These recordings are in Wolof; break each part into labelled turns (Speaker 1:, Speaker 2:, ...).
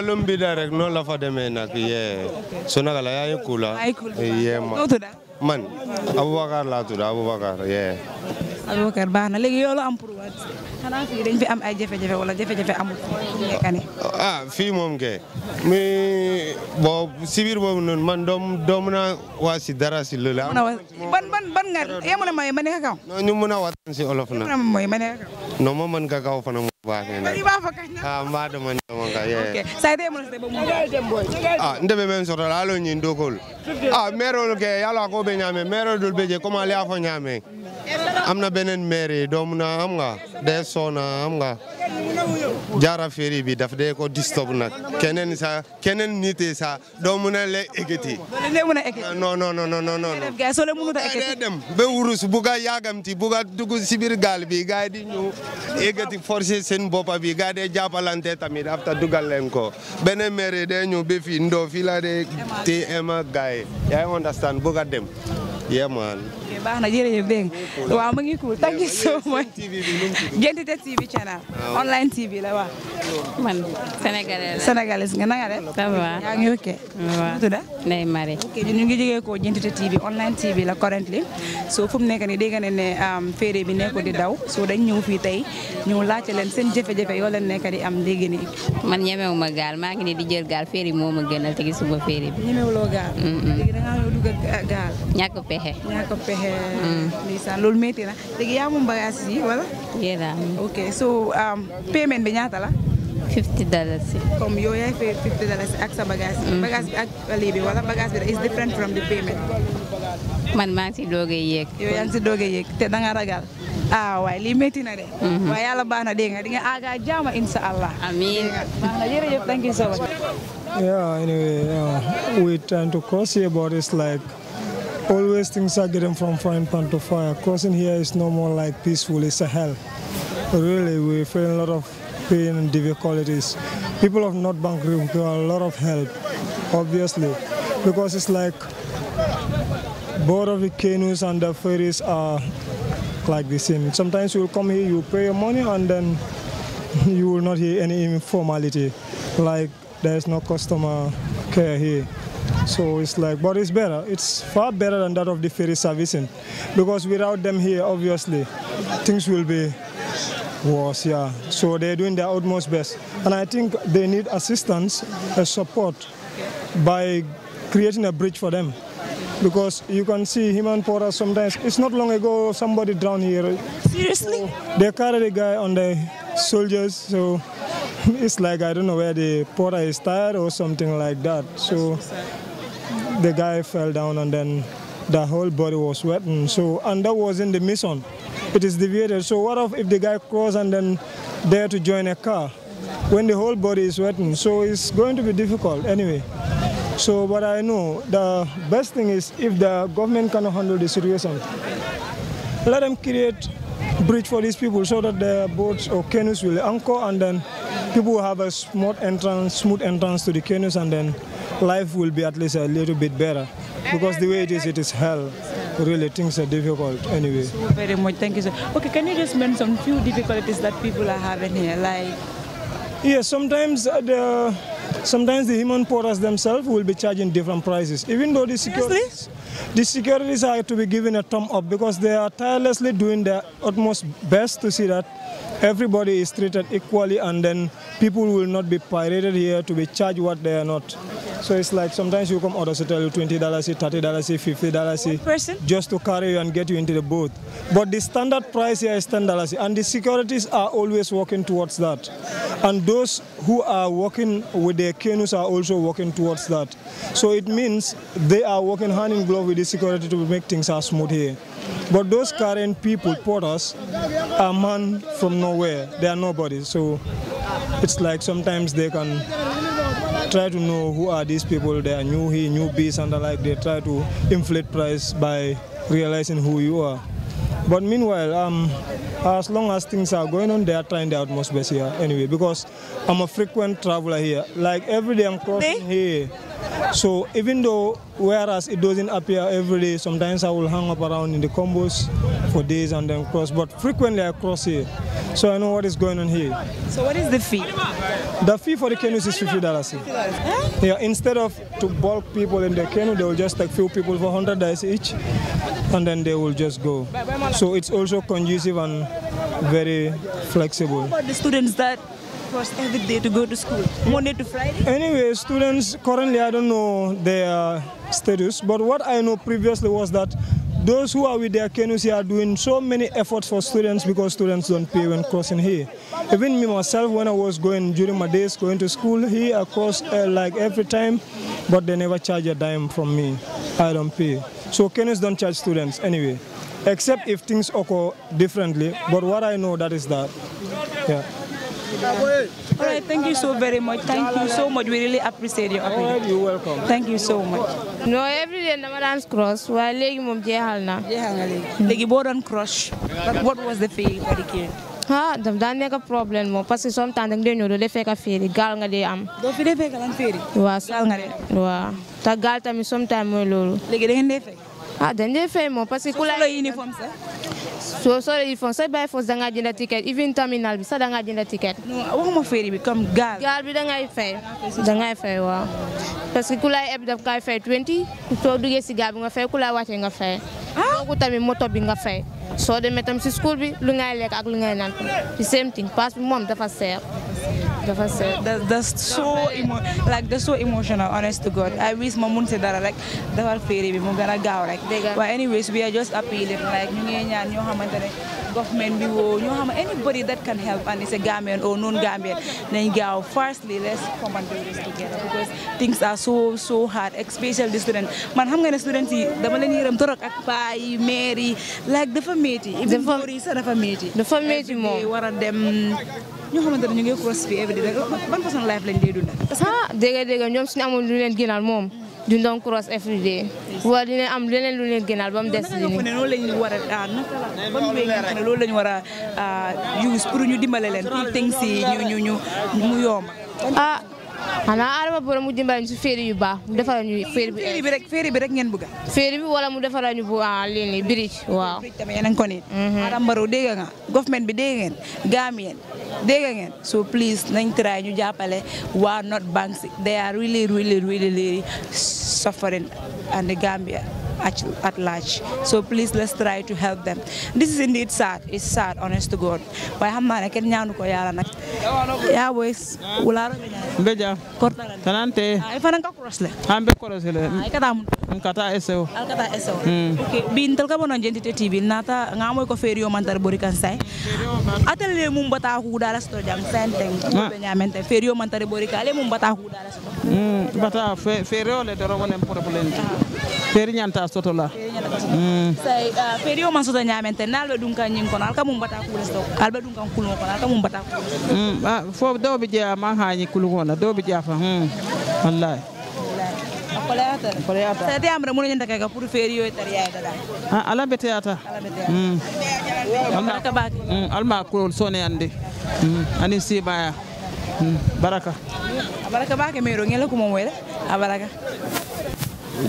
Speaker 1: walum bi da rek non la fa demee nag so naka la yaa ngi kula man Aboubacar laa tudd Aboubacar
Speaker 2: Aboubacar baax na léegi yow la am pour waat xanaa fii dañ fi am ay jafe-jafe wala jafe-jafe amul
Speaker 1: fii moom ke mi bo si biir boobu noonu man doom na waa si dara si loolu
Speaker 2: ban nga yemuna may ma nekk kaw
Speaker 1: non ñu mën a waxtaan si olof na
Speaker 2: mooy ma nekk kaw
Speaker 1: non ma mën ka kaw fana mu baax mbaa dama ka
Speaker 2: say de mo se bo mo
Speaker 1: ndebe men so la lo nyi ndokol mero ke yalla ko be ñame mero dul beje comment li afo ñame amna benen maire doomu na am nga de sona am nga jara feri bi daf de ko disturb nak kenen nité sa doomu na le eketi non
Speaker 2: ga so le munu ta eketi
Speaker 1: dem be wurus bu ga yagamti bu ga dugg ci bir gal bi gaay di ñu eketi forcer sen bopa bi gaay de jappalante tamit afta dugal len ko benen maire de ñu be fi ndo fi la de te ema gaay ya understand bu ga dem man
Speaker 2: baax na jërëjëf dégg waaw mu ngi cool thank you so much Gente TV channel online TV la waaw
Speaker 3: man sénégalais
Speaker 2: nga nanga def
Speaker 3: ça va
Speaker 2: yaa ngi ok
Speaker 3: waaw
Speaker 2: tudda
Speaker 3: Ndeye Marie
Speaker 2: ok ñu ngi jógee ko Gente TV online TV la currently so fu mu nekk ni dégg nga ne féere bi nekk di daw so dañ ñëw fii tey ñu laajte leen seen jafe-jafe yoo leen nekk di am léegi nii
Speaker 3: man ñemewuma gaal maa ngi ne di jël gaal féere moo ma gënal te gisuma féere bi
Speaker 2: ñemewuloo gaal léegi da ngaa ñëw dugg gaal
Speaker 3: ñàkk pexe
Speaker 2: ndeysaan loolu métti na léegi yaa moom bagage yi wala ok so payment bi ñaata la
Speaker 3: $50
Speaker 2: comme yow yaay fay $50 ak sa bagage bi ak lii bi wala bagage bi is different from the payment
Speaker 3: man maa ngi si doog a yéeg
Speaker 2: yow yaa ngi si doog a yéeg te da nga ragal waaye lii métti na de waaye yàlla baax na dégg nga di nga aaga jaama insha Allah
Speaker 3: amiin
Speaker 2: baax na jërëjëf thank you so much
Speaker 4: anyway we trying to cross here but it's like always things are getting from frying pan to fire. Crossing here is no more like peaceful, it's a hell. Really, we feel a lot of pain and difficulties. People of North Bank require a lot of help, obviously, because it's like both of the canoes and the ferries are like the same. Sometimes you will come here, you pay your money, and then you will not hear any informality, like there is no customer care here. So it's like, but it's better. It's far better than that of the ferry servicing, because without them here, obviously, things will be worse. So they're doing their utmost best, and I think they need assistance and support by creating a bridge for them, because you can see human porters sometimes. It's not long ago somebody drowned here.
Speaker 2: Seriously?
Speaker 4: So they carried a guy on the shoulders. So it's like, I don't know where the porter is tired or something like that. So the guy fell down and then the whole body was wet. And that wasn't the mission. It is deviated. So what if the guy crossed and then dare to join a car when the whole body is wet? So it's going to be difficult anyway. So but I know the best thing is if the government cannot handle the situation, let them create bridge for these people so that the boats or canoes will anchor, and then people will have a smooth entrance to the canoes, and then life will be at least a little bit better. Because the way it is hell. Really, things are difficult anyway.
Speaker 2: So very much, thank you, sir. Okay, can you just mention some few difficulties that people are having here, like?
Speaker 4: Yeah, sometimes the human porters themselves will be charging different prices, even though the securities are to be given a thumb up, because they are tirelessly doing their utmost best to see that everybody is treated equally, and then people will not be pirated here to be charged what they are not. So it's like sometimes you come orders to tell you $20, $30, $50
Speaker 2: person
Speaker 4: just to carry you and get you into the boat. But the standard price here is $10, and the securities are always working towards that. And those who are working with their canoes are also working towards that. So it means they are working hand in glove with the security to make things as smooth here. But those current people, porters, are man from nowhere. They are nobody. So it's like sometimes they can try to know who are these people. They are new here, newbies, and like they try to inflate price by realizing who you are. But meanwhile, as long as things are going on, they are trying their utmost best here anyway, because I'm a frequent traveler here. Like every day I'm crossing here, So even though, whereas it doesn't appear every day, sometimes I will hang up around in the combos for days and then cross, but frequently I cross here. So I know what is going on here.
Speaker 2: So what is the fee?
Speaker 4: The fee for the canoes is $50 here. Yeah, instead of to bulk people in the canoe, they will just take few people for $100 each, and then they will just go. So it's also conducive and very flexible.
Speaker 2: What about the students that cross every day to go to school, Monday to Friday?
Speaker 4: Anyway, students, currently I don't know their status, but what I know previously was that those who are with their canoes here are doing so many efforts for students because students don't pay when crossing here. Even me myself, when I was going during my days going to school here, I crossed like every time, but they never charge a dime from me. I don't pay. So canoes don't charge students anyway, except if things occur differently. But what I know, that is that. Yeah.
Speaker 2: All right, thank you so very much. Thank you so much. We really appreciate your opinion.
Speaker 4: All right, you're welcome.
Speaker 2: Thank you so much.
Speaker 5: No, every day dama daan cross waaye léegi moom jeexal na.
Speaker 2: jeexal nga léegi. léegi boo doon cross. What was the fee for the kid?
Speaker 5: Daf daan nekk problème moom parce que sometimes danga dee ñëw doo dee fekk féeri gaal nga dee am.
Speaker 2: doo fi dee fekk lan féeri.
Speaker 5: waaw
Speaker 2: gaal nga dee.
Speaker 5: waaw te gaal tamit sometimes mooy loolu.
Speaker 2: léegi da ngeen dee fay.
Speaker 5: dañ dee fay moom parce que ku la
Speaker 2: uniforme sax.
Speaker 5: soo uniforme say bàyyi force da ngaa jënd ticket even terminal bi sax da ngaa jënd ticket.
Speaker 2: non waxuma féeri bi comme gaal.
Speaker 5: gaal bi da ngay fay waaw. parce que ku lay eb daf kay fay 20 soo duggee si gaal bi nga fay ku lay wàccee nga fay. kooku tamit moto bi nga fay. soo demee tam si school bi lu ngay lekk ak lu ngay naan the same thing pass bi moom dafa seer.
Speaker 2: That's so emotional, honest to God. I wish ma mun si dara rek defar féeri bi mu gën a gaaw rek. But anyways, we are just appealing like ñu ngi ñaan ñoo xamante ne government bi woo ñoo xam anybody that can help and is a Gambian or non-Gambian nañ gaaw. Firstly, let's come and do this together because things are so hard, especially the students. Man xam nga ne students yi dama leen yërëm torok ak paa yi maire yi like dafa métti. Even góor yi sax dafa métti.
Speaker 5: Dafa métti moom
Speaker 2: war a dem. ñoo xamante ne ñu ngi cross fii every day ban façon life lañ dee dunda.
Speaker 5: dégg ñoom suñu amul lu leen gënal moom duñ doon cross every day wala dina am leneen lu leen gënal ba mu des li
Speaker 2: ne loolu lañ war a ban way nga xam ne loolu lañ war a use pour ñu dimbale leen pour things yi ñu mu yomb.
Speaker 5: xanaa Adama Barrow mu dimbale ñu si féeri yu baax mu defaral ñu féeri bi rek ngeen bëgg féeri bi wala mu defaral ñu bu lii nii bridge waaw.
Speaker 2: tamit yéen a ngi ko nii. Adama Barrow dégg nga government bi dégg ngeen Gambien dégg ngeen so please nañ try ñu jàppale waa North Banks they are really suffering and the Gambia at large. So please let's try to help them. This is indeed sad. It's sad, honest to God. Why xam naa ne kenn ñaanu ko yàlla nag. yaa boys wulaaro
Speaker 6: Mbeja.
Speaker 2: Kortala.
Speaker 6: Tanante.
Speaker 2: Ifana ka cross le.
Speaker 6: Ambe cross le.
Speaker 2: Ikata mun.
Speaker 6: Nkata SEO.
Speaker 2: Alkata SEO. Okay. Bin talka bono Identity TV nata ngamoy ko ferio mantar bori kan sai. Atele mum bata hu dala sto jam senteng. Benyamente ferio mantar bori kale mum bata hu dala sto.
Speaker 6: Bata ferio le doro wonen problème. Feri nyanta soto la.
Speaker 2: Sai ferio man soto nyamente nalo dun kan nyin kono alka mum bata hu sto. Alba dun kan kulo kono alka mum bata hu.
Speaker 6: Fo do bi je ma hañi kulu wona do bi jafa wallahi.
Speaker 2: Saya te amra mun nyanta ka pour ferio tariya dada.
Speaker 6: Ala beteyata.
Speaker 2: Baraka baki.
Speaker 6: Alma ko sone ande. Ani sibaya. Baraka.
Speaker 2: Baraka baki mero ngela ko mo wele. Baraka.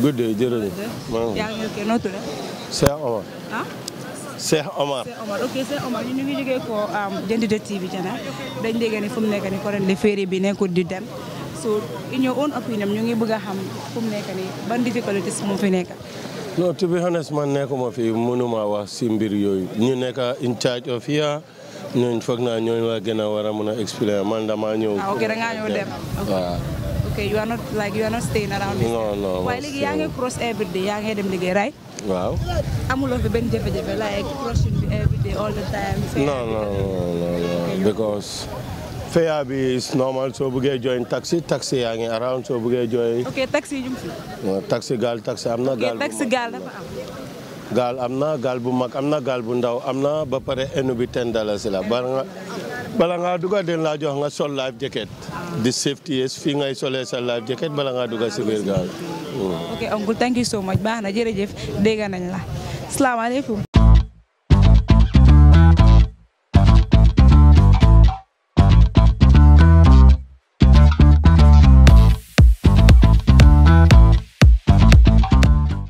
Speaker 1: Good day, jërëjëf.
Speaker 2: Yaa ngi ke notu la.
Speaker 1: Cheikh Omar. Cheikh Omar.
Speaker 2: Ok Cheikh Omar ñu ngi jógee ko Identity TV jana dañ dégg ne fu mu nekk ni currently féeri bi nekkul di dem so in your own opinion ñu ngi bëgg a xam fu mu nekk ni ban difficulties moo fi nekk.
Speaker 1: No, to be honest man nekkuma fi mënuma wax si mbir yooyu ñu nekk in charge of here ñooñu foog naa ñooñu la gën a war a mën a expliquer man dama ñëw.
Speaker 2: Ok da ngaa ñëw dem.
Speaker 1: waaw.
Speaker 2: Okay, you are not staying around this.
Speaker 1: No.
Speaker 2: Why léegi yaa ngi cross every day yaa ngi dem liggéey right?
Speaker 1: Waaw.
Speaker 2: Amuloo fi benn jafe-jafe like crossing bi every day all the time.
Speaker 1: No. Because fare bi is normal soo bëggee join taxi yaa ngi around soo bëggee join.
Speaker 2: Ok taxi yi ñu fi.
Speaker 1: Taxi gaal am na.
Speaker 2: Taxi gaal dafa am.
Speaker 1: gaal am na gaal bu mag am na gaal bu ndaw am na ba pare enu bi $10 la bala nga duga den la jox nga sol life jacket the safety is fii ngay solee sa life jacket bala nga duga si biir gaal.
Speaker 2: Ok uncle thank you so much baax na jërëjëf dégg nañ la. Asalaamaaleykum.